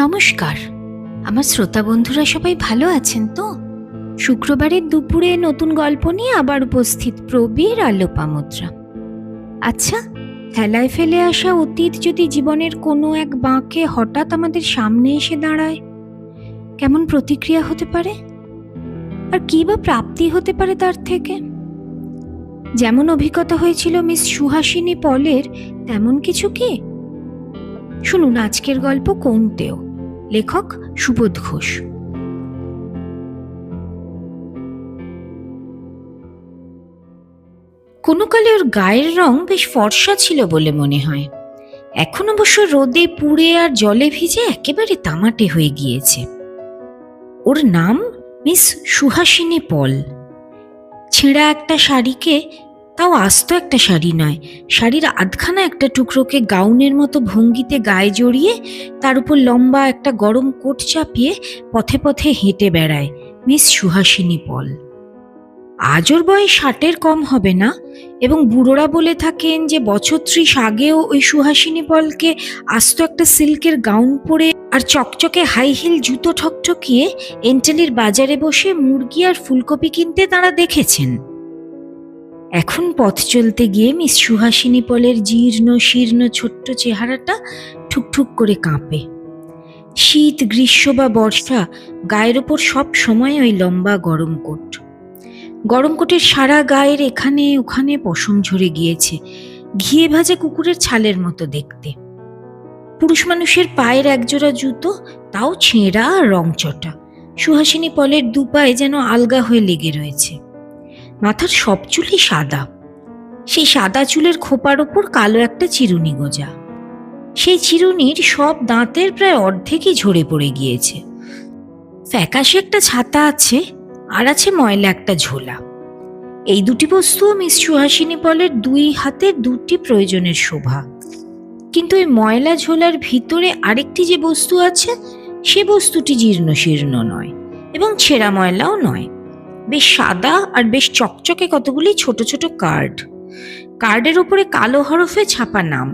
নমস্কার, আমার শ্রোতা বন্ধুরা সবাই ভালো আছেন তো? শুক্রবারের দুপুরে নতুন গল্প নিয়ে আবার উপস্থিত প্রবীর আর লোপামুদ্রা। আচ্ছা, হেলায় ফেলে আসা অতীত যদি জীবনের কোনো এক বাঁকে হঠাৎ আমাদের সামনে এসে দাঁড়ায়, কেমন প্রতিক্রিয়া হতে পারে? আর কী বা প্রাপ্তি হতে পারে তার থেকে? যেমন অভিজ্ঞতা হয়েছিল মিস সুহাসিনী পলের, তেমন কিছু কি? শুনুন আজকের গল্প কোনটেও, লেখক সুবোধ ঘোষ। কোনো কালে ওর গায়ের রং বেশ ফর্সা ছিল বলে মনে হয়। এখন অবশ্য রোদে পুড়ে আর জলে ভিজে একেবারে তামাটে হয়ে গিয়েছে। ওর নাম মিস সুহাসিনী পল। ছেঁড়া একটা শাড়িকে, তাও আস্ত একটা শাড়ি নয়, শাড়ির আধখানা একটা টুকরোকে গাউনের মতো ভঙ্গিতে গায়ে জড়িয়ে তার উপর লম্বা একটা গরম কোট চাপিয়ে পথে পথে হেঁটে বেড়ায় মিস সুহাসিনী পল। আজ ওর বয়স 60-এর কম হবে না, এবং বুড়োরা বলে থাকেন যে বছর 30 আগেও ওই সুহাসিনী পলকে আস্ত একটা সিল্কের গাউন পরে আর চকচকে হাই হিল জুতো ঠকঠকিয়ে এন্টালির বাজারে বসে মুরগি আর ফুলকপি কিনতে তাঁরা দেখেছেন। এখন পথ চলতে গিয়ে মিস সুহাসিনী পলের জীর্ণ শীর্ণ ছোট্ট চেহারাটা ঠুকঠুক করে কাঁপে। শীত, গ্রীষ্ম বা বর্ষা, গায়ের ওপর সব সময় ওই লম্বা গরম কোট। গরম কোটের সারা গায়ের এখানে ওখানে পশম ঝরে গিয়েছে, ঘিয়ে ভাজা কুকুরের ছালের মতো দেখতে। পুরুষ মানুষের পায়ের একজোড়া জুতো, তাও ছেঁড়া আর রংচটা। সুহাসিনী পলের দুপায়ে যেন আলগা হয়ে লেগে রয়েছে। মাথার সব চুলই সাদা, সেই সাদা চুলের খোপার ওপর কালো একটা চিরুনি গোজা। সেই চিরুনির সব দাঁতের প্রায় অর্ধেকই ঝরে পড়ে গিয়েছে। ফ্যাকাশে একটা ছাতা আছে, আর আছে ময়লা একটা ঝোলা। এই দুটি বস্তুও মিস সুহাসিনী পলের দুই হাতে দুটি প্রয়োজনের শোভা। কিন্তু এই ময়লা ঝোলার ভিতরে আরেকটি যে বস্তু আছে, সে বস্তুটি জীর্ণ শীর্ণ নয় এবং ছেঁড়া ময়লাও নয়। বেশ সাদা আর বেশ চকচকে কতগুলি ছোট ছোট কার্ড। কার্ডের উপরে কালো হরফে ছাপা নাম,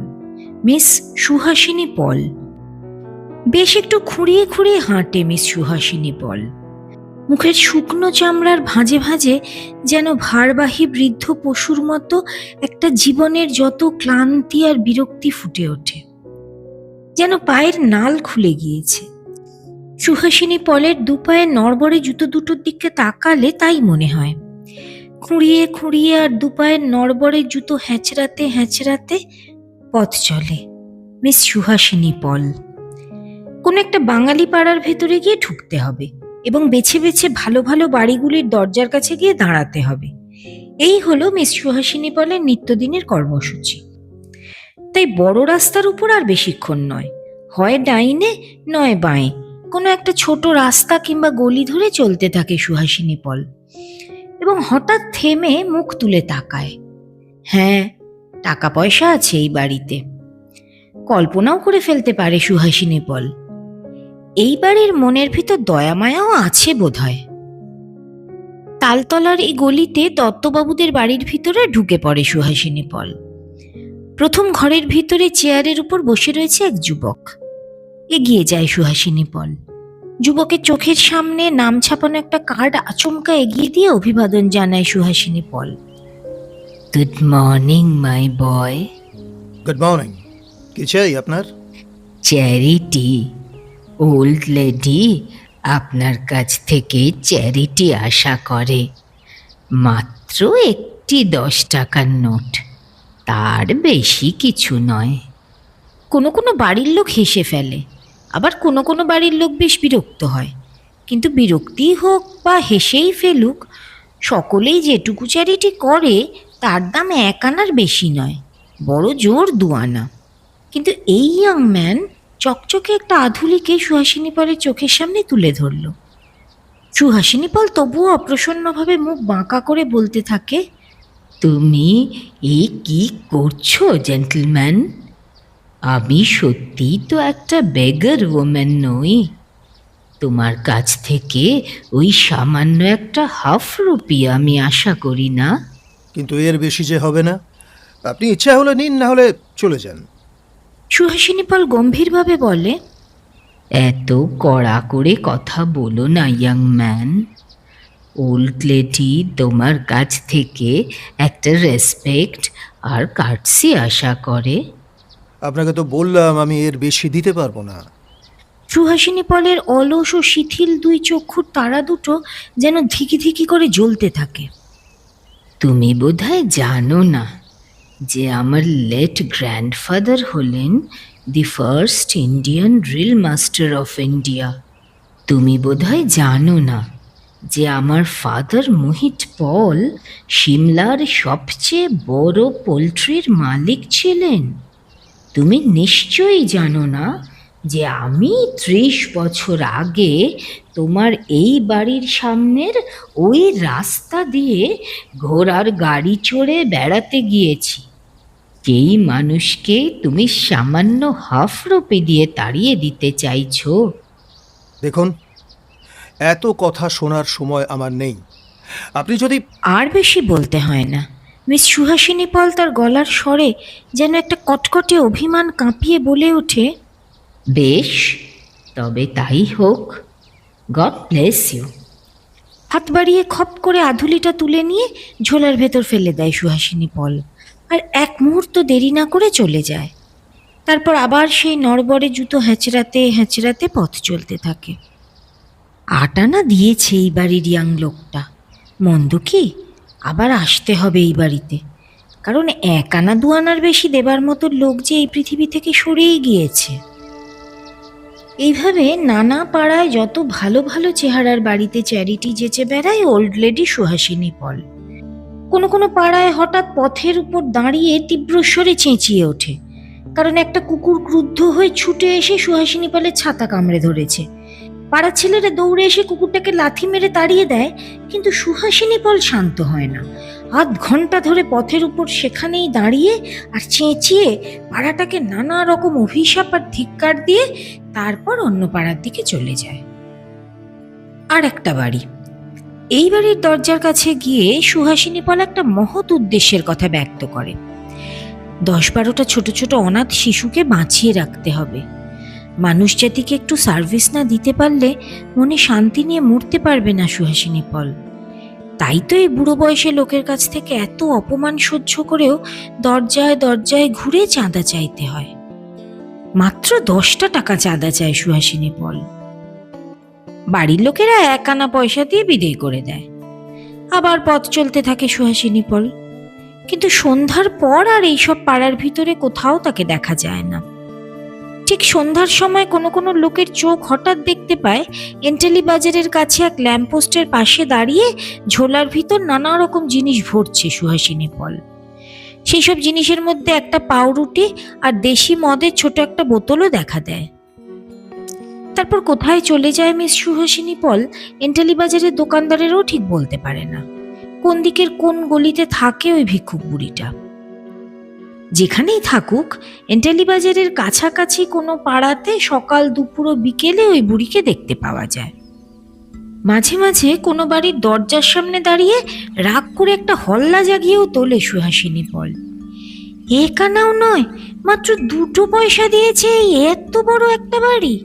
মিস সুহাসিনী পল। বেশ একটু খুঁড়িয়ে খুঁড়িয়ে হাঁটে মিস সুহাসিনী পল। মুখের শুকনো চামড়ার ভাঁজে ভাঁজে যেন ভারবাহী বৃদ্ধ পশুর মতো একটা জীবনের যত ক্লান্তি আর বিরক্তি ফুটে ওঠে। যেন পায়ের নাল খুলে গিয়েছে। সুহাসিনী পলের দুপায়ে নড়বড়ে জুতো দুটোর দিকে তাকালে তাই মনে হয়। খুঁড়িয়ে খুঁড়িয়ে আর দুপায়ের নড়বড়ে জুতো হ্যাঁচড়াতে হ্যাঁচড়াতে পথ চলে মিস সুহাসিনী পল। কোন একটা বাঙালি পাড়ার ভেতরে গিয়ে ঢুকতে হবে এবং বেছে বেছে ভালো ভালো বাড়িগুলির দরজার কাছে গিয়ে দাঁড়াতে হবে। এই হলো মিস সুহাসিনী পলের নিত্যদিনের কর্মসূচি। তাই বড় রাস্তার উপর আর বেশিক্ষণ নয়, হয় ডাইনে নয় বাঁয়ে কোনো একটা ছোট রাস্তা কিংবা গলি ধরে চলতে থাকে সুহাসিনী পল, এবং হঠাৎ থেমে মুখ তুলে তাকায়। হ্যাঁ, টাকা পয়সা আছে এই বাড়িতে। কল্পনাও করে ফেলতে পারে সুহাসিনী পল, এই বাড়ির মনের ভিতর দয়া মায়াও আছে বোধহয়। তালতলার এই গলিতে দত্তবাবুদের বাড়ির ভিতরে ঢুকে পড়ে সুহাসিনী পল। প্রথম ঘরের ভিতরে চেয়ারের উপর বসে রয়েছে এক যুবক। এগিয়ে যায় সুহাসিনী পল। যুবকের চোখের সামনে নাম ছাপানো একটা কার্ড আচমকা এগিয়ে দিয়ে অভিবাদন জানায় Suhasini Pal. Good morning my boy. Good morning. কি চাই আপনার? চ্যারিটি। ওল্ড লেডি আপনার কাছ থেকে চ্যারিটি আশা করে। মাত্র একটি 10 টাকার নোট, তার বেশি কিছু নয়। কোনো কোনো বাড়ির লোক হেসে ফেলে, আবার কোনো কোনো বাড়ির লোক বেশ বিরক্ত হয়। কিন্তু বিরক্তি হোক বা হেসেই ফেলুক, সকলেই যেটুকু চ্যারিটি করে তার দাম 1 আনার বেশি নয়, বড় জোর 2 আনা। কিন্তু এই ইয়াং ম্যান চকচকে একটা আধুলিকে সুহাসিনী পলের চোখের সামনে তুলে ধরল। সুহাসিনী পল তবুও অপ্রসন্নভাবে মুখ বাঁকা করে বলতে থাকে, তুমি এই কি করছো জেন্টলম্যান? আমি সত্যিই তো একটা বেগার ওম্যান নই। তোমার কাছ থেকে ওই সামান্য একটা হাফ রুপিয়া আমি আশা করি না। কিন্তু এর বেশি যে হবে না। আপনি ইচ্ছা হলে নিন, না হলে চলে যান। সুহাসিনী পল গম্ভীরভাবে বলে, এত কড়া করে কথা বলো না ইয়াং ম্যান। ওল্ড লেডি তোমার কাছ থেকে একটা রেসপেক্ট আর কার্টসি আশা করে। আপনাকে তো বললাম আমি এর বেশি দিতে পারবো না। সুহাসিনী পলের অলস ও শিথিল দুই চক্ষুর তারা দুটো যেন ধিকি ধিকি করে জ্বলতে থাকে। তুমি বোধহয় জানো না যে আমার লেট গ্র্যান্ডফাদার হলেন the first Indian drill master of India. তুমি বোধহয় জানো না যে আমার ফাদার মোহিত পল সিমলার সবচেয়ে বড় পোলট্রির মালিক ছিলেন। তুমি নিশ্চয়ই জানো না যে আমি 30 বছর আগে তোমার এই বাড়ির সামনের ওই রাস্তা দিয়ে ঘোড়ার গাড়ি চড়ে বেড়াতে গিয়েছি। যেই মানুষকে তুমি সামান্য হাফ রুপি দিয়ে তাড়িয়ে দিতে চাইছো। দেখুন, এত কথা শোনার সময় আমার নেই। আপনি যদি আর বেশি বলতে হয় না। মিস সুহাসিনী পল তার গলার স্বরে যেন একটা কটকটে অভিমান কাঁপিয়ে বলে ওঠে, বেশ, তবে তাই হোক। God bless you. হাত বাড়িয়ে খপ করে আধুলিটা তুলে নিয়ে ঝোলার ভেতর ফেলে দেয় সুহাসিনী পল, আর এক মুহূর্ত দেরি না করে চলে যায়। তারপর আবার সেই নড়বড়ে জুতো হ্যাঁচড়াতে হ্যাঁচড়াতে পথ চলতে থাকে। 8 আনা দিয়েছে এই বাড়ির ইয়াং লোকটা। মন্দ কি, আবার আসতে হবে এই বাড়িতে, কারণ 1 আনা 2 আনার বেশি দেবার মতো লোক যে এই পৃথিবী থেকে সরেই গিয়েছে। এইভাবে নানা পাড়ায় যত ভালো ভালো চেহারার বাড়িতে চ্যারিটি যেচে বেড়ায় ওল্ড লেডি সুহাসিনী পল। কোনো কোনো পাড়ায় হঠাৎ পথের উপর দাঁড়িয়ে তীব্রস্বরে চেঁচিয়ে ওঠে, কারণ একটা কুকুর ক্রুদ্ধ হয়ে ছুটে এসে সুহাসিনী পলের ছাতা কামড়ে ধরেছে। পাড়ার ছেলেরা দৌড়ে এসে কুকুরটাকে লাথি মেরে তাড়িয়ে দেয়, কিন্তু সুহাসিনী পল শান্ত হয় না। আধ ঘন্টা ধরে পথের উপর সেখানেই দাঁড়িয়ে আর চেঁচিয়ে পাড়াটাকে নানা রকম অভিশাপ আর ধিক্কার দিয়ে তারপর অন্য পাড়ার দিকে চলে যায়। আর একটা বাড়ি, এই বাড়ির দরজার কাছে গিয়ে সুহাসিনী পল একটা মহৎ উদ্দেশ্যের কথা ব্যক্ত করে। 10-12টা ছোট ছোট অনাথ শিশুকে বাঁচিয়ে রাখতে হবে। মানুষ জাতিকে একটু সার্ভিস না দিতে পারলে মনে শান্তি নিয়ে মরতে পারবে না সুহাসিনী পল। তাই তো এই বুড়ো বয়সে লোকের কাছ থেকে এত অপমান সহ্য করেও দরজায় দরজায় ঘুরে চাঁদা চাইতে হয়। মাত্র 10টা টাকা চাঁদা চায় সুহাসিনী পল। বাড়ির লোকেরা 1 আনা পয়সা দিয়ে বিদেয় করে দেয়। আবার পথ চলতে থাকে সুহাসিনী পল, কিন্তু সন্ধ্যার পর আর এইসব পাড়ার ভিতরে কোথাও তাকে দেখা যায় না। ঠিক সন্ধ্যার সময় কোনো কোনো লোকের চোখ হঠাৎ দেখতে পায় এন্টালি বাজারের কাছে এক ল্যাম্পপোস্টের পাশে দাঁড়িয়ে ঝোলার ভিতর নানা রকম জিনিস ভরছে সুহাসিনী পল। সেই সব জিনিসের মধ্যে একটা পাউরুটি আর দেশি মদের ছোট একটা বোতলও দেখা দেয়। তারপর কোথায় চলে যায় মিস সুহাসিনী পল এন্টালি বাজারের দোকানদারেরও ঠিক বলতে পারে না। কোন দিকের কোন গলিতে থাকে ওই ভিক্ষুক বুড়িটা। যেখানেই থাকুক, এন্টালি বাজারের কাছাকাছি কোনো পাড়াতে সকাল দুপুর ও বিকেলে ওই বুড়িকে দেখতে পাওয়া যায়। মাঝে মাঝে কোনো বাড়ির দরজার সামনে দাঁড়িয়ে রাগ করে একটা হল্লা জাগিয়েও তোলে সুহাসিনী পল। 1 আনাও নয়, মাত্র 2 পয়সা দিয়েছে এই এত বড় একটা বাড়ি।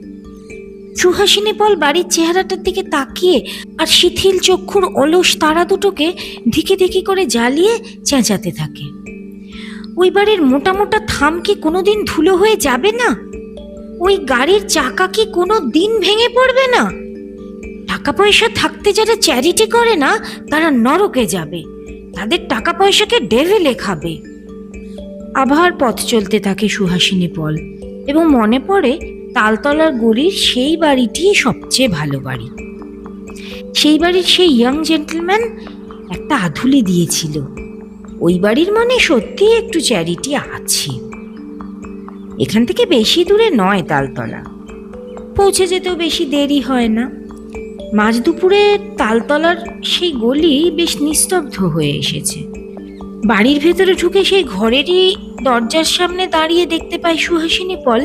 সুহাসিনী পল বাড়ির চেহারাটার দিকে তাকিয়ে আর শিথিল চক্ষুর অলস তারা দুটোকে ধিকি ধিকি করে জ্বালিয়ে চেঁচাতে থাকে। ওই বাড়ির মোটা মোটা থাম কি কোনোদিন ধুলো হয়ে যাবে না? ওই গাড়ির চাকা কি কোনো দিন ভেঙে পড়বে না? টাকা পয়সা থাকতে যারা চ্যারিটি করে না তারা নরকে যাবে, তাদের টাকা পয়সাকে ডেভিলে খাবে। আবার পথ চলতে থাকে সুহাসিনী পল এবং মনে পড়ে তালতলার গলির সেই বাড়িটি সবচেয়ে ভালো বাড়ি। সেই বাড়ির সেই ইয়াং জেন্টলম্যান একটা আধুলি দিয়েছিল। ওই বাড়ির মানে সত্যি একটু চ্যারিটি আছে। এখান থেকে বেশি দূরে নয় তালতলা, পৌঁছে যেতেও বেশি দেরি হয় না। মাঝ দুপুরে তালতলার সেই গলি বেশ নিস্তব্ধ হয়ে এসেছে। বাড়ির ভেতরে ঢুকে সেই ঘরেরই দরজার সামনে দাঁড়িয়ে দেখতে পায় সুহাসিনী পল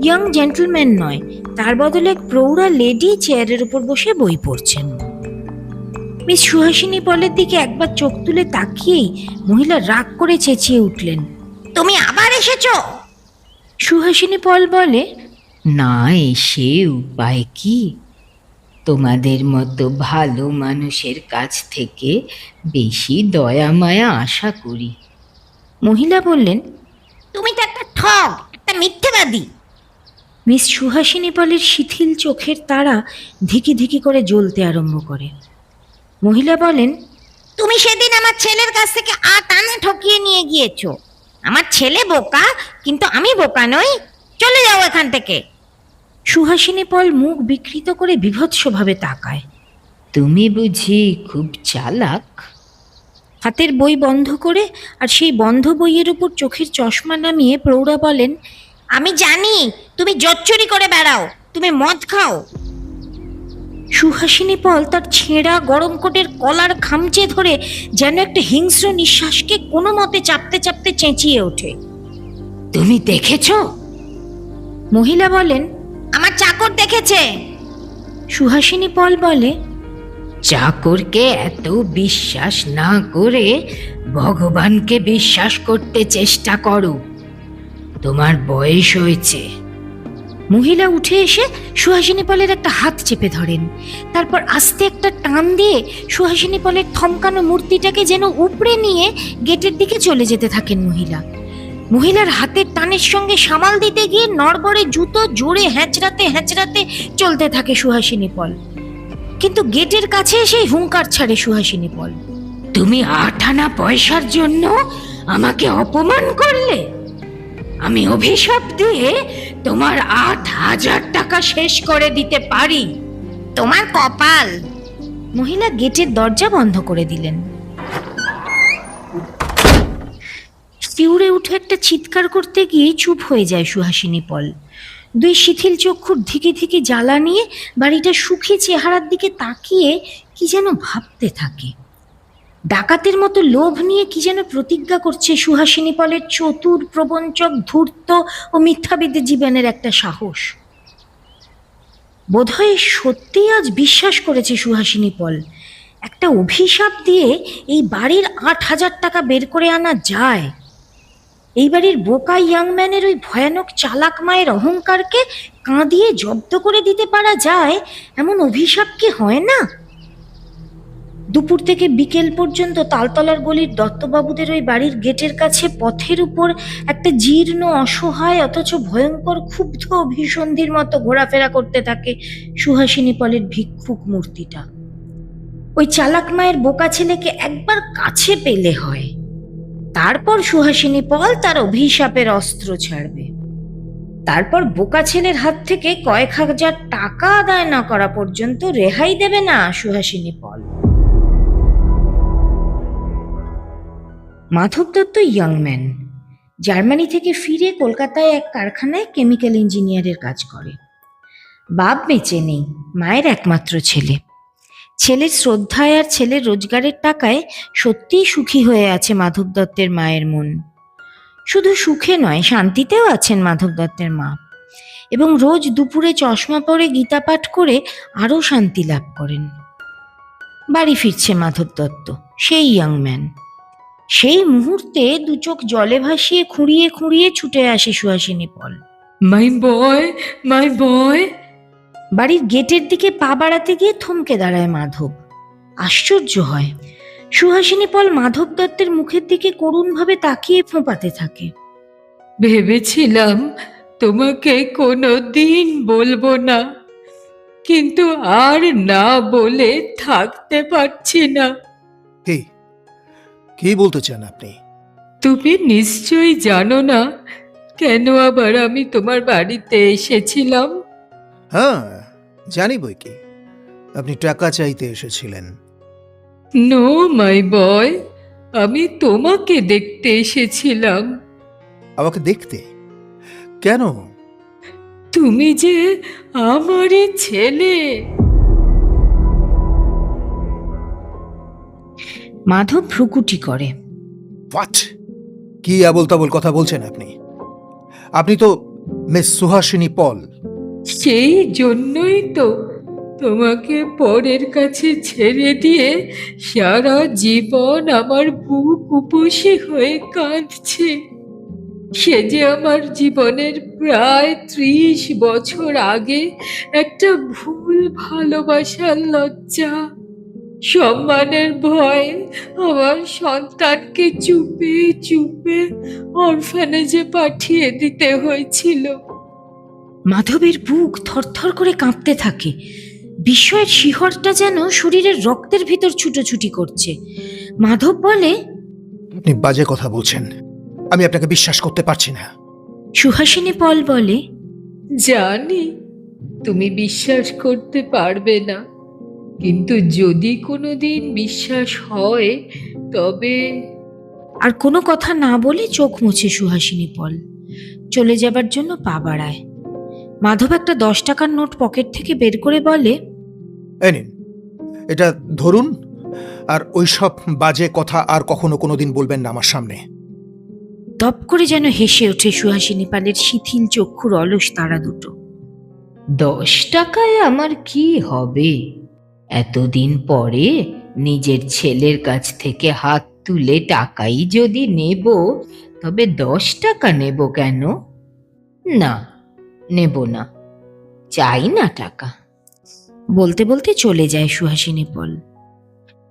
ইয়াং জেন্টলম্যান নয়, তার বদলে এক প্রৌঢ়া লেডি চেয়ারের উপর বসে বই পড়ছেন। মিস সুহাসিনী পলের দিকে একবার চোখ তুলে তাকিয়েই মহিলা রাগ করে চেঁচিয়ে উঠলেন, তুমি আবার এসেছো? সুহাসিনী পল বলে, না এসে উপায় কি? তোমাদের মতো ভালো মানুষের কাছ থেকে বেশি দয়া মায়া আশা করি। মহিলা বললেন, তুমি তো একটা ঠগ, একটা মিথ্যেবাদী। মিস সুহাসিনী পালের শিথিল চোখের তারা ধিকি ধিকি করে জ্বলতে আরম্ভ করে। মহিলা বলেন, তুমি সেদিন আমার ছেলের কাছ থেকে ৮ আনা ঠকিয়ে নিয়ে গিয়েছো। আমার ছেলে বোকা, কিন্তু আমি বোকা নই। চলে যাও এখান থেকে। সুহাসিনী পল মুখ বিকৃত করে বীভৎসভাবে তাকায়। তুমি বুঝি খুব চালাক? হাতের বই বন্ধ করে আর সেই বন্ধ বইয়ের উপর চোখের চশমা নামিয়ে প্রৌঢ়া বলেন, আমি জানি তুমি জচ্চুরি করে বেড়াও, তুমি মদ খাও। সুহাসিনী পল তার ছেঁড়া গরম কোটের কলার খামচে ধরে যেন একটা হিংস্র নিঃশ্বাসকে কোনো মতে চাপতে চাপতে চেঁচিয়ে ওঠে, তুমি দেখেছো? মহিলা বলেন, আমার চাকর দেখেছে। সুহাসিনী পল বলে, চাকরকে এত বিশ্বাস না করে ভগবানকে বিশ্বাস করতে চেষ্টা করো, তোমার বয়স হয়েছে। মহিলা উঠে এসে সুহাসিনী পলের একটা হাত চেপে ধরেন, তারপর আস্তে একটা টান দিয়ে সুহাসিনী পলের থমকানো মূর্তিটাকে যেন উপড়ে নিয়ে গেটের দিকে চলে যেতে থাকেন মহিলার হাতের টানের সঙ্গে সামাল দিতে গিয়ে নড়বড়ে জুতো জোরে হ্যাঁচড়াতে হ্যাঁচড়াতে চলতে থাকে সুহাসিনী পল। কিন্তু গেটের কাছে এসে হুঙ্কার ছাড়ে সুহাসিনী পল, তুমি ৮ আনা পয়সার জন্য আমাকে অপমান করলে? আমি অভিশাপ দিয়ে তোমার ৮,০০০ টাকা শেষ করে দিতে পারি। তোমার কপাল। মহিলা গেটের দরজা বন্ধ করে দিলেন। শিউরে উঠে একটা চিৎকার করতে গিয়ে চুপ হয়ে যায় সুহাসিনী পল। দুই শিথিল চক্ষুর ধিকে ধিকে জ্বালা নিয়ে বাড়িটা সুখী চেহারার দিকে তাকিয়ে কি যেন ভাবতে থাকে। ডাকাতের মতো লোভ নিয়ে কি যেন প্রতিজ্ঞা করছে সুহাসিনী পলের চতুর, প্রবঞ্চক, ধূর্ত ও মিথ্যাবিদের জীবনের একটা সাহস। বোধহয় সত্যি আজ বিশ্বাস করেছে সুহাসিনী পল, একটা অভিশাপ দিয়ে এই বাড়ির ৮,০০০ টাকা বের করে আনা যায়। এই বাড়ির বোকা ইয়াংম্যানের ওই ভয়ানক চালাক মায়ের অহংকারকে কাঁদিয়ে জব্দ করে দিতে পারা যায়, এমন অভিশাপ কি হয় না? দুপুর থেকে বিকেল পর্যন্ত তালতলার গলির দত্তবাবুদের ওই বাড়ির গেটের কাছে পথের উপর একটা জীর্ণ, অসহায় অথচ ভয়ঙ্কর ক্ষুব্ধ অভিসন্ধির মতো ঘোরাফেরা করতে থাকে সুহাসিনী পলের ভিক্ষুক মূর্তিটা। ওই চালাক মায়ের বোকা ছেলেকে একবার কাছে পেলে হয়, তারপর সুহাসিনী পল তার অভিশাপের অস্ত্র ছাড়বে। তারপর বোকা ছেলের হাত থেকে কয়েক হাজার টাকা আদায় না করা পর্যন্ত রেহাই দেবে না সুহাসিনী পল। মাধব দত্ত ইয়াংম্যান জার্মানি থেকে ফিরে কলকাতায় এক কারখানায় কেমিক্যাল ইঞ্জিনিয়ারের কাজ করে। বাপ বেঁচে নেই, মায়ের একমাত্র ছেলে। ছেলের শ্রদ্ধায় আর ছেলের রোজগারের টাকায় সত্যিই সুখী হয়ে আছে মাধব দত্তের মায়ের মন। শুধু সুখে নয়, শান্তিতেও আছেন মাধব দত্তের মা, এবং রোজ দুপুরে চশমা পরে গীতা পাঠ করে আরও শান্তি লাভ করেন। বাড়ি ফিরছে মাধব দত্ত, সেই ইয়াংম্যান। সেই মুহূর্তে দু চোখ জলে ভাসিয়ে খুঁড়িয়ে খুঁড়িয়ে ছুটে আসে সুহাসিনী পল। মাই বয়, মাই বয়। বাড়ির গেটের দিকে পা বাড়াতে গিয়ে থমকে দাঁড়ায় মাধব। আশ্চর্য হয়, সুহাসিনী পল মাধব দত্তের মুখের দিকে করুণভাবে তাকিয়ে ফোঁপাতে থাকে। ভেবেছিলাম তোমাকে কোনোদিন বলবো না, কিন্তু আর না বলে থাকতে পারছি না। কি বলতে চান আপনি? তুমি নিশ্চয়ই জানো না কেন আবার আমি তোমার বাড়িতে এসেছিলাম। হ্যাঁ, জানি বই কি, আপনি টাকা চাইতে এসেছিলেন। নো মাই বয়, আমি তোমাকে দেখতে এসেছিলাম। আমাকে দেখতে? কেন? তুমি যে আমারই ছেলে। মাধব ভ্রুকুটি করে। হোয়াট? কি আবোল তাবোল কথা বলছেন আপনি? আপনি তো মিস সুহাসিনী পল। সেই জন্যই তো তোমাকে পরের কাছে ছেড়ে দিয়ে সারা জীবন আমার বুক উপসী হয়ে কাঁদছে। সে যে আমার জীবনের প্রায় 30 বছর আগে একটা ভুল ভালোবাসার লজ্জা, সম্মানের ভয়ে আমার সন্তানকে চুপে চুপে অরফানেজে পাঠিয়ে দিতে হয়েছিল। মাধবের বুক থরথর করে কাঁপতে থাকে। বিস্ময়ের শিহরটা যেন শরীরের রক্তের ভিতর ছুটোছুটি করছে। মাধব বলে, আপনি বাজে কথা বলছেন, আমি আপনাকে বিশ্বাস করতে পারছি না। সুহাসিনী পল বলে, জানি তুমি বিশ্বাস করতে পারবে না, কিন্তু যদি কোনোদিন বিশ্বাস হয় তবে। আর কোনো কথা না বলে চোখ মুছে সুহাসিনী পল চলে যাবার জন্য পা বাড়ায়। মাধব একটা 10 টাকার নোট পকেট থেকে বের করে বলে, এই নিন, এটা ধরুন, আর ওইসব বাজে কথা আর কখনো কোনোদিন বলবেন না আমার সামনে। দপ করে যেন হেসে ওঠে সুহাসিনী পালের শিথিল চক্ষুর অলস তারা দুটো। 10 টাকায় আমার কি হবে? এতদিন পরে নিজের ছেলের কাছ থেকে হাত তুলে টাকাই যদি নেব, তবে 10 টাকা নেব কেন? না, নেব না, চাই না টাকা। বলতে বলতে চলে যায় সুহাসিনী পল।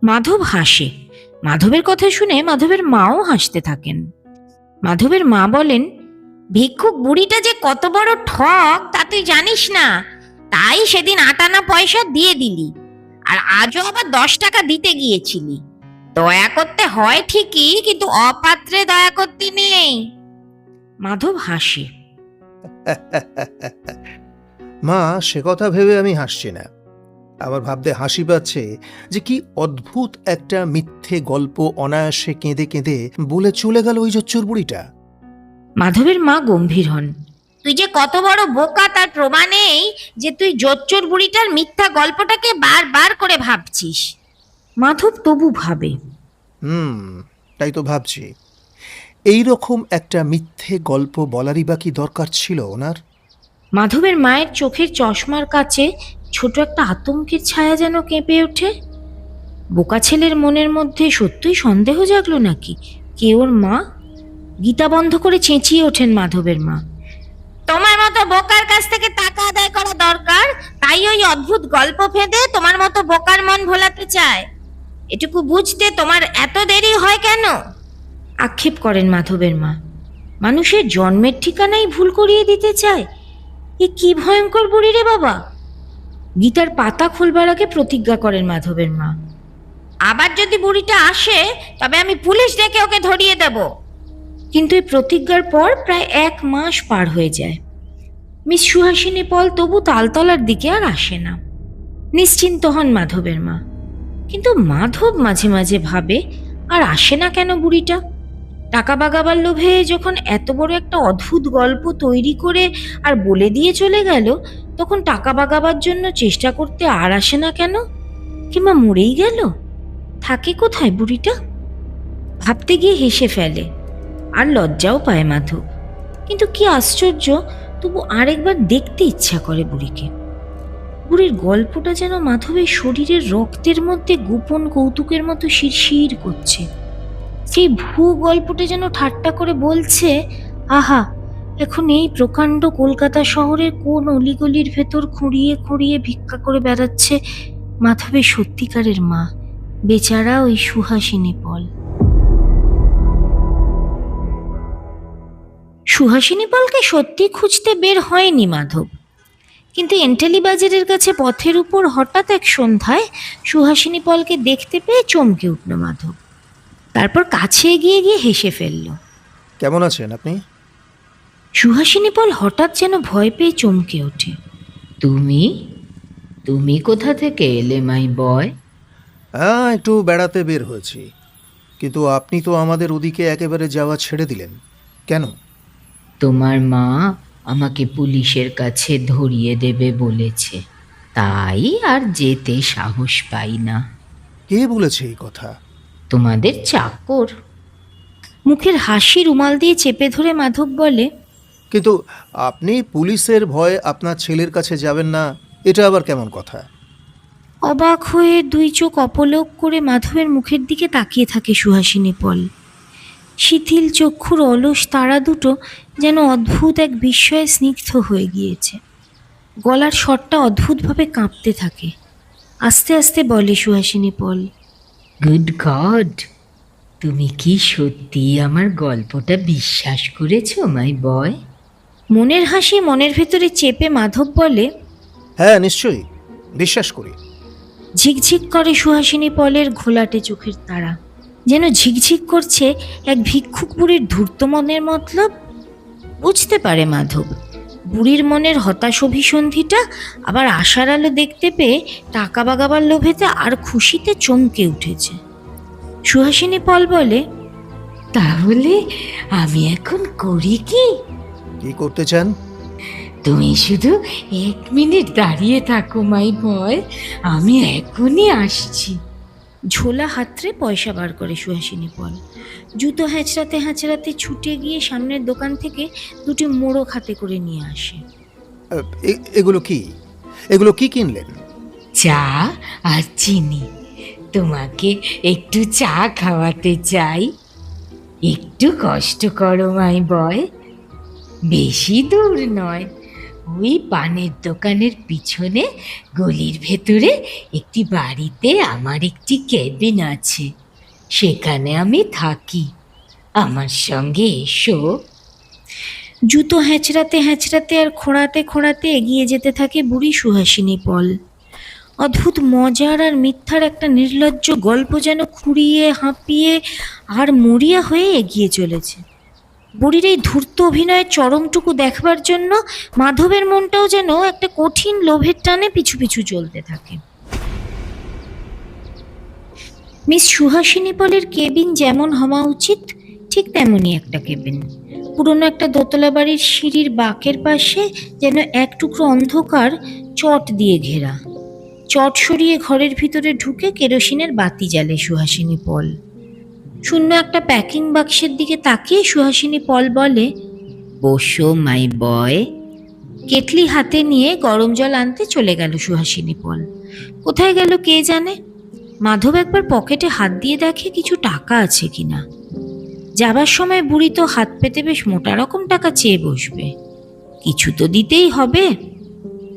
মাধব হাসে। মাধবের কথা শুনে মাধবের মাও হাসতে থাকেন। মাধবের মা বলেন, ভিক্ষুক বুড়িটা যে কত বড় ঠক তা তুই জানিস না, তাই সেদিন 8 আনা পয়সা দিয়ে দিলি, আর আজও আবার 10 টাকা দিতে গিয়েছিলি। দয়া করতে হয় ঠিকই, কিন্তু অপাত্রে দয়া করতে নেই। মাধব হাসে। মা, সে কথা ভেবে আমি হাসছি না, আবার ভাবতে হাসি পাচ্ছে যে কি অদ্ভুত একটা মিথ্যে গল্প অনায়াসে কেঁদে কেঁদে বলে চলে গেল ওই জচ্চুর বুড়িটা। মাধবের মা গম্ভীর হন। তুই যে কত বড় বোকা তার প্রমাণ এই যে তুই জোচ্চোর বুড়িটার মিথ্যা গল্পটাকে বারবার করে ভাবছিস। মাধব তবু ভাবে, তাই তো ভাবছি, এই রকম একটা মিথ্যে গল্প বলারই বা কি দরকার ছিল ওনার? মাধবের মায়ের চোখের চশমার কাছে ছোট একটা আতঙ্কের ছায়া যেন কেঁপে ওঠে। বোকা ছেলের মনের মধ্যে সত্যই সন্দেহ জাগলো নাকি কে ওর মা? গীতা বন্ধ করে চেঁচিয়ে ওঠেন মাধবের মা, তোমার মতো বোকার কাছ থেকে টাকা আদায় করা দরকার, তাই ওই অদ্ভুত গল্প ফেঁদে তোমার মতো বোকার মন ভোলাতে চায়। এটুকু বুঝতে তোমার এত দেরি হয় কেন? আক্ষেপ করেন মাধবের মা। মানুষের জন্মের ঠিকানাই ভুল করিয়ে দিতে চায়। এ কি ভয়ঙ্কর বুড়ি রে বাবা! গীতার পাতা খুলবার আগে প্রতিজ্ঞা করেন মাধবের মা, আবার যদি বুড়িটা আসে তবে আমি পুলিশ ডেকে ওকে ধরিয়ে দেব। কিন্তু এই প্রতিজ্ঞার পর প্রায় 1 মাস পার হয়ে যায়। মিস সুহাসিনী পল তবু তালতলার দিকে আর আসে না। নিশ্চিন্ত হন মাধবের মা। কিন্তু মাধব মাঝে মাঝে ভাবে, আর আসে না কেন বুড়িটা? টাকা বাগাবার লোভে যখন এত বড় একটা অদ্ভুত গল্প তৈরি করে আর বলে দিয়ে চলে গেল, তখন টাকা বাগাবার জন্য চেষ্টা করতে আর আসে না কেন? কিংবা মরেই গেল? থাকে কোথায় বুড়িটা? ভাবতে গিয়ে হেসে ফেলে, আর লজ্জাও পায় মাধব। কিন্তু কি আশ্চর্য, তবু আরেকবার দেখতে ইচ্ছা করে বুড়িকে। বুড়ির গল্পটা যেন মাধবের শরীরের রক্তের মধ্যে গোপন কৌতুকের মতো শিরশির করছে। সেই ভূ গল্পটা যেন ঠাট্টা করে বলছে, আহা, এখন এই প্রকাণ্ড কলকাতা শহরের কোন অলিগলির ভেতর খুঁড়িয়ে খুঁড়িয়ে ভিক্ষা করে বেড়াচ্ছে মাধবের সত্যিকারের মা, বেচারা ওই সুহাসিনী পল। সুহাসিনী পলকে সত্যি খুঁজতে বের হয়নি মাধব, কিন্তু এন্টালি বাজারের কাছে পথের উপর হঠাৎ এক সন্ধ্যায় সুহাসিনী পলকে দেখতে পেয়ে চমকে উঠল মাধব। তারপর কাছে এগিয়ে গিয়ে হেসে ফেলল। কেমন আছেন আপনি? সুহাসিনী পল হঠাৎ যেন ভয় পেয়ে চমকে ওঠে। তুমি তুমি কোথা থেকে এলে মাই বয়? হ্যাঁ, একটু বেড়াতে বের হয়েছি, কিন্তু আপনি তো আমাদের ওদিকে একেবারে যাওয়া ছেড়ে দিলেন কেন? তোমার মা আমাকে পুলিশের কাছে ধরিয়ে দেবে বলেছে, তাই আর যেতে সাহস পাই না। কে বলেছে এই কথা? তোমাদের চাকর। মুখের হাসি রুমাল দিয়ে চেপে ধরে মাধব বলে, কিন্তু আপনি পুলিশের ভয়ে আপনার ছেলের কাছে যাবেন না, এটা আবার কেমন কথা? অবাক হয়ে 2 চোখ অপলক করে মাধবের মুখের দিকে তাকিয়ে থাকে সুহাসিনী পল। শিথিল চক্ষুর অলস তারা দুটো যেন অদ্ভুত এক বিস্ময়ে স্নিগ্ধ হয়ে গিয়েছে। গলার স্বরটা অদ্ভুতভাবে কাঁপতে থাকে। আস্তে আস্তে বলে সুহাসিনী পল, গুড গড, তুমি কি সত্যি আমার গল্পটা বিশ্বাস করেছো মাই বয়? মনের হাসি মনের ভেতরে চেপে মাধব বলে, হ্যাঁ, নিশ্চয়ই বিশ্বাস করি। ঝিকঝিক করে সুহাসিনী পলের ঘোলাটে চোখের তারা, যেন ঝিকঝিক করছে এক ভিক্ষুক বুড়ির ধূর্ত মনের মতলব। বুঝতে পারে মাধব বুড়ির মনের হতাশ অভিসন্ধিটা, আবার আশার আলো দেখতে পেয়ে টাকা বাগাবার লোভেতে আর খুশিতে চমকে উঠেছে। সুহাসিনী পল বলে, তাহলে আমি এখন করি কি? কি করতে চান? তুমি শুধু 1 মিনিট দাঁড়িয়ে থাকো মাই বয়, আমি এখনই আসছি। ঝোলা হাতড়ে পয়সা বার করে সুহাসিনী পল। জুতো হ্যাঁচড়াতে হ্যাঁচড়াতে ছুটে গিয়ে সামনের দোকান থেকে দুটি মোড়ক হাতে করে নিয়ে আসে। এগুলো কি? এগুলো কি কিনলেন? চা আর চিনি। তোমাকে একটু চা খাওয়াতে চাই। একটু কষ্ট করো মাই বয়, বেশি দূর নয়, ওই পানের দোকানের পিছনে গলির ভেতরে একটি বাড়িতে আমার একটি কেবিন আছে, সেখানে আমি থাকি। আমার সঙ্গে এসো। জুতো হ্যাঁচড়াতে হ্যাঁচড়াতে আর খোঁড়াতে খোঁড়াতে এগিয়ে যেতে থাকে বুড়ি সুহাসিনী পল। অদ্ভুত মজার আর মিথ্যার একটা নির্লজ্জ গল্প যেন খুঁড়িয়ে হাঁপিয়ে আর মরিয়া হয়ে এগিয়ে চলেছে। বুড়ির এই ধূর্ত অভিনয়ের চরমটুকু দেখবার জন্য মাধবের মনটাও যেন একটা কঠিন লোভের টানে পিছু পিছু চলতে থাকে। মিস সুহাসিনী পলের কেবিন যেমন হওয়া উচিত ঠিক তেমনই একটা কেবিন। পুরনো একটা দোতলা বাড়ির সিঁড়ির বাঁকের পাশে যেন এক টুকরো অন্ধকার চট দিয়ে ঘেরা। চট সরিয়ে ঘরের ভিতরে ঢুকে কেরোসিনের বাতি জ্বালে সুহাসিনী পল। শূন্য একটা প্যাকিং বাক্সের দিকে তাকিয়ে সুহাসিনী পল বলে, বসো মাই বয়। কেটলি হাতে নিয়ে গরম জল আনতে চলে গেল সুহাসিনী পল। কোথায় গেল কে জানে। মাধব একবার পকেটে হাত দিয়ে দেখে কিছু টাকা আছে কিনা। যাবার সময় বুড়ি তো হাত পেতে বেশ মোটা রকম টাকা চেয়ে বসবে, কিছু তো দিতেই হবে।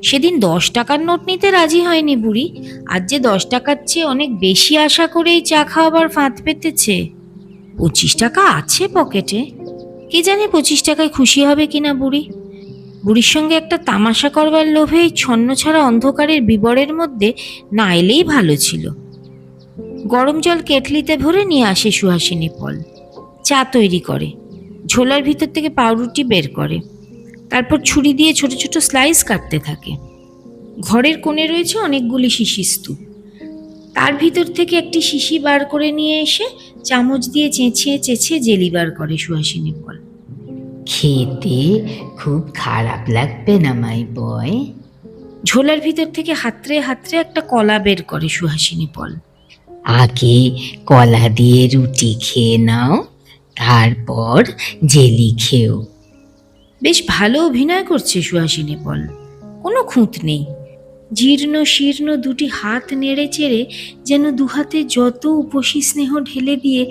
সেদিন 10 টাকার নোট নিতে রাজি হয়নি বুড়ি, আজ যে 10 টাকার চেয়ে অনেক বেশি আশা করেই চা খাওয়াবার ফাঁদ পেতেছে। 25 টাকা আছে পকেটে, কে জানে 25 টাকায় খুশি হবে কিনা বুড়ি। বুড়ির সঙ্গে একটা তামাশা করবার লোভে ছন্ন ছাড়া অন্ধকারের বিবরের মধ্যে না এলেই ভালো ছিল। গরম জল কেটলিতে ভরে নিয়ে আসে সুহাসিনী পল। চা তৈরি করে, ঝোলার ভিতর থেকে পাউরুটি বের করে, তারপর ছুরি দিয়ে ছোট ছোট স্লাইস কাটতে থাকে। ঘরের কোণে রয়েছে অনেকগুলি শিশি স্তূপ, তার ভিতর থেকে একটি শিশি বার করে নিয়ে এসে চামচ দিয়ে চেঁচিয়ে চেঁচিয়ে জেলি বার করে সুহাসিনী পল। খেতে খুব খারাপ লাগবে না মাই বয়? ঝোলার ভিতর থেকে হাতড়ে হাতড়ে একটা কলা বের করে সুহাসিনী পল। আগে কলা দিয়ে রুটি খেয়ে নাও, তারপর জেলি খেও। বেশ ভালো অভিনয় করছে সুহাসিনী পল, কোনো খুঁত নেই। জীর্ণ শীর্ণ দুটি হাত নেড়ে চেড়ে যেন দুহাতে যত উপসী স্নেহ ঢেলে দিয়ে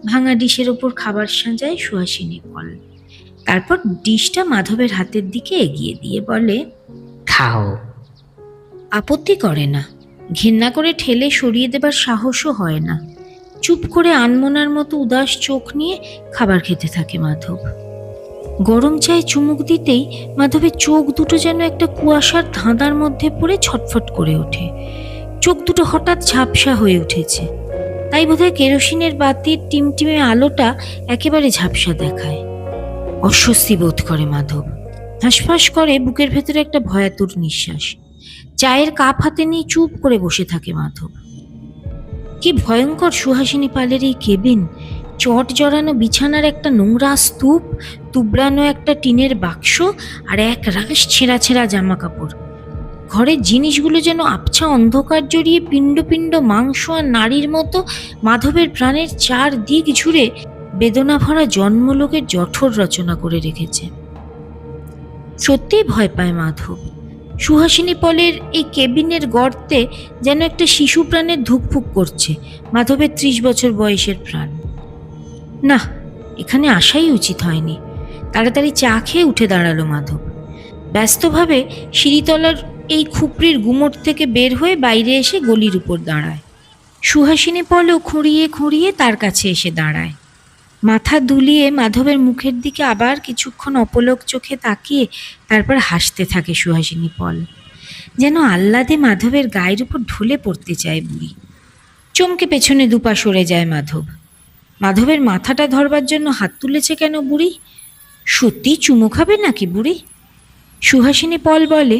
ভাঙা ডিশের ওপর খাবার সাজায় সুহাসিনী পল। তারপর ডিশটা মাধবের হাতের দিকে এগিয়ে দিয়ে বলে, খাও। আপত্তি করে না, ঘেন্না করে ঠেলে সরিয়ে দেবার সাহসও হয় না। চুপ করে আনমনার মতো উদাস চোখ নিয়ে খাবার খেতে থাকে মাধব। গরম চায়ে চুমুক দিতেই মাধবের চোখ দুটো যেন একটা কুয়াশার ধাঁধার মধ্যে পড়ে ছটফট করে ওঠে। চোখ দুটো হঠাৎ ঝাপসা হয়ে উঠেছে, তাই বোধহয় কেরোসিনের বাতির টিমটিমে আলোটা একেবারে ঝাপসা দেখায়। অস্বস্তি বোধ করে মাধব, হাঁসফাঁস করে বুকের ভেতরে একটা ভয়াতুর নিঃশ্বাস। চায়ের কাপ হাতে নিয়ে চুপ করে বসে থাকে মাধব। কি ভয়ঙ্কর সুহাসিনী পালের এই কেবিন! চট জড়ানো বিছানার একটা নোংরা স্তূপ, তুবড়ানো একটা টিনের বাক্স আর এক রাশ ছেঁড়া ছেঁড়া জামা কাপড়। ঘরের জিনিসগুলো যেন আবছা অন্ধকার জড়িয়ে পিণ্ড পিণ্ড মাংস আর নারীর মতো মাধবের প্রাণের চার দিক জুড়ে বেদনা ভরা জন্মলোকের জঠর রচনা করে রেখেছে। সত্যিই ভয় পায় মাধব। সুহাসিনী পলের এই কেবিনের গর্তে যেন একটা শিশু প্রাণের ধুকফুক করছে মাধবের 30 বছর বয়সের প্রাণ। না, এখানে আসাই উচিত হয়নি। তাড়াতাড়ি চা খেয়ে উঠে দাঁড়ালো মাধব। ব্যস্তভাবে সিঁড়িতলার এই খুপড়ির গুমট থেকে বের হয়ে বাইরে এসে গলির উপর দাঁড়ায়। সুহাসিনী পলও খুঁড়িয়ে খুঁড়িয়ে তার কাছে এসে দাঁড়ায়। মাথা দুলিয়ে মাধবের মুখের দিকে আবার কিছুক্ষণ অপলক চোখে তাকিয়ে তারপর হাসতে থাকে সুহাসিনী পল। যেন আহ্লাদে মাধবের গায়ের উপর ঢলে পড়তে চায় বুড়ি। চমকে পেছনে দুপা সরে যায় মাধব। মাধবের মাথাটা ধরবার জন্য হাত তুলেছে কেন বুড়ি? সত্যি চুমু খাবে নাকি বুড়ি? সুহাসিনী পল বলে,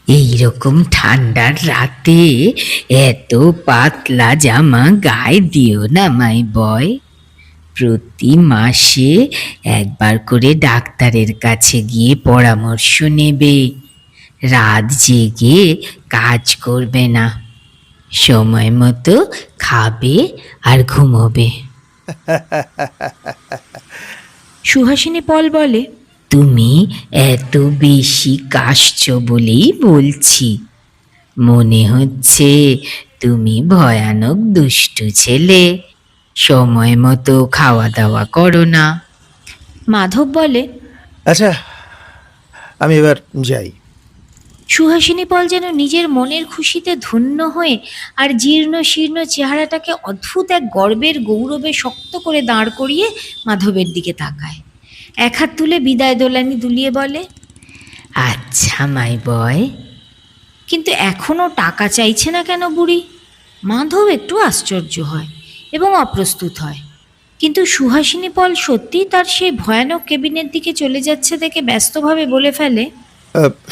এইরকম ঠান্ডার রাতে এত পাতলা জামা গায়ে দিও না মাই বয়। প্রতি মাসে একবার করে ডাক্তারের কাছে গিয়ে পরামর্শ নেবে। রাত জেগে কাজ করবে না, সময় মতো খাবে আর ঘুমোবে। সুহাসিনী পল বলে, তুমি এত বেশি কাশছো বলেই বলছি। মনে হচ্ছে তুমি ভয়ানক দুষ্টু ছেলে, সময় মতো খাওয়া দাওয়া করো না। মাধব বলে, আচ্ছা, আমি এবার যাই। সুহাসিনী পল যেন নিজের মনের খুশিতে ধন্য হয়ে আর জীর্ণ শীর্ণ চেহারাটাকে অদ্ভুত এক গর্বের গৌরবে শক্ত করে দাঁড় করিয়ে মাধবের দিকে তাকায়। এক হাত তুলে বিদায় দোলানি দুলিয়ে বলে, আচ্ছা মাই বয়। কিন্তু এখনো টাকা চাইছে না কেন বুড়ি? মাধব একটু আশ্চর্য হয় এবং অপ্রস্তুত হয়। কিন্তু সুহাসিনী পল সত্যি তার সেই ভয়ানক কেবিনের দিকে চলে যাচ্ছে দেখে ব্যস্তভাবে বলে ফেলে,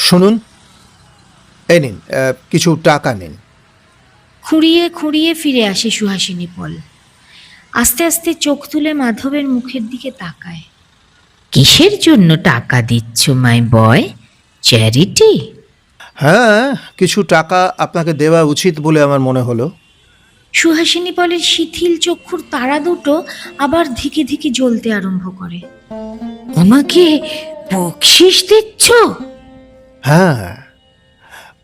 শুনুন, এই নিন, কিছু টাকা নিন। খুঁড়িয়ে খুঁড়িয়ে ফিরে আসে সুহাসিনী পল। আস্তে আস্তে চোখ তুলে মাধবের মুখের দিকে তাকায়। কিসের জন্য টাকা দিচ্ছ মাই বয়? চ্যারিটি? হ্যাঁ, কিছু টাকা আপনাকে দেওয়া উচিত বলে আমার মনে হলো। সুহাসিনী পলের শিথিল চক্ষুর তারা দুটো আবার ধিকে ধিকে জ্বলতে আরম্ভ করে। আমাকে বকশিস দিচ্ছ? হ্যাঁ,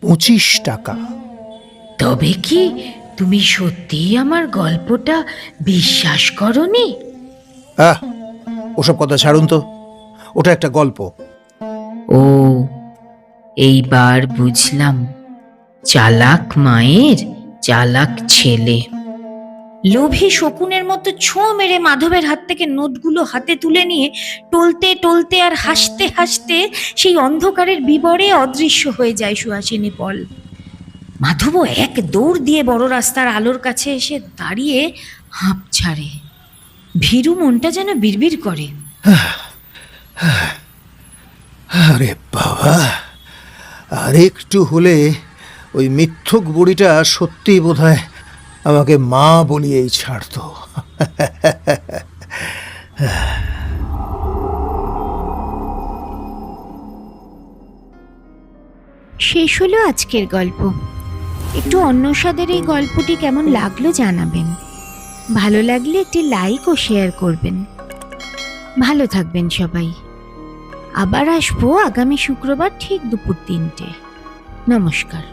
25 টাকা। তবে কি তুমি সত্যিই আমার গল্পটা বিশ্বাস করনি? ওসব কথা ছাড়ুন তো, ওটা একটা গল্প। ও, এইবার বুঝলাম। চালাক মায়ের চালাক ছেলে। লোভী শকুনের মতো ছোঁ মেরে মাধবের হাত থেকে নোটগুলো হাতে তুলে নিয়ে টলতে টলতে আর হাসতে হাসতে সেই অন্ধকারের বিবরে অদৃশ্য হয়ে যায় সুহাসিনী পল। মাধবও এক দৌড় দিয়ে বড় রাস্তার আলোর কাছে এসে দাঁড়িয়ে হাঁপ ছাড়ে। ভীরু মনটা যেন বিড়বিড় করে। আরে বাবা, আর একটু হলে ওই মিথ্যুক বুড়িটা সত্যি বোধহয় আমাকে মা বলিয়েই ছাড়তো। শেষ হলো আজকের গল্প। একটু অন্য স্বাদের এই গল্পটি কেমন লাগলো জানাবেন। ভালো লাগলে একটি লাইক ও শেয়ার করবেন। ভালো থাকবেন সবাই। আবার আসবো আগামী শুক্রবার ঠিক দুপুর 3টে। নমস্কার।